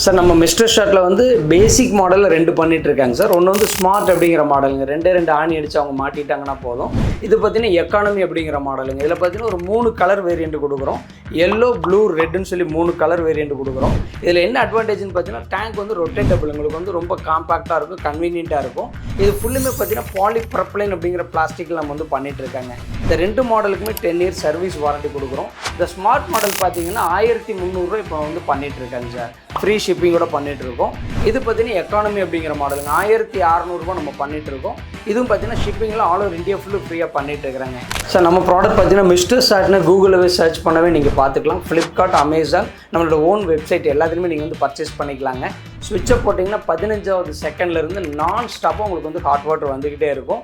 Sir நம்ம mister ஷாட்டில் வந்து பேசிக் மாடலில் 2 பண்ணிகிட்டு இருக்காங்க சார். ஒன்று வந்து ஸ்மார்ட் அப்படிங்கிற மாடலுங்க, 2 ஆணி அடித்து அவங்க மாட்டிட்டாங்கன்னா போதும். இது பார்த்தீங்கன்னா எக்கானமி அப்படிங்கிற மாடலுங்க. இதில் பார்த்தீங்கன்னா ஒரு 3 கலர் வேரியண்ட் கொடுக்குறோம். எல்லோ, ப்ளூ, ரெட்டுன்னு சொல்லி 3 கலர் வேரியண்ட் கொடுக்குறோம். இதில் என்ன அட்வான்டேஜ்னு பார்த்தீங்கன்னா டேங்க் வந்து ரொட்டேட்டபிள், உங்களுக்கு வந்து ரொம்ப காம்பாக்டாக இருக்கும், கன்வீனியண்ட்டாக இருக்கும். இது ஃபுல்லுமே பார்த்தீங்கன்னா பாலிப்ரப்ளைன் அப்படிங்கிற பிளாஸ்டிக்கில் நம்ம வந்து பண்ணிகிட்டு இருக்காங்க. இந்த 2 மாடலுக்குமே 10 இயர்ஸ் சர்வீஸ் வாரண்டி கொடுக்குறோம். இந்த ஸ்மார்ட் மாடல் பார்த்தீங்கன்னா 1300 இப்போ வந்து பண்ணிகிட்டு இருக்காங்க சார். ஃப்ரீ ஷிப்பிங்கோட பண்ணிகிட்டு இருக்கோம். இது பார்த்தீங்கன்னா எக்கானமி அப்படிங்கிற மாடலுங்க, 1600 நம்ம பண்ணிகிட்டு இருக்கோம். இதுவும் பார்த்தீங்கன்னா ஷிப்பிங்கில் ஆல் ஓவர் இந்தியா ஃபுல்லு ஃப்ரீயாக பண்ணிகிட்டு இருக்கிறாங்க சார். நம்ம ப்ராடக்ட் பார்த்தீங்கன்னா மிஸ்டர் ஷாட்னு கூகுளில் சர்ச் பண்ணவே நீங்கள் பார்த்துக்கலாம். ஃப்ளிப்கார்ட், அமேசான், நம்மளோட ஓன் வெப்சைட் எல்லாத்துலேயுமே நீங்கள் வந்து பர்ச்சேஸ் பண்ணிக்கலாங்க. ஸ்விட்சை போட்டிங்கன்னா 15வது செகண்ட்லேருந்து நான் ஸ்டாப்பாக உங்களுக்கு வந்து ஹாட் வாட்டர் வந்துக்கிட்டே இருக்கும்.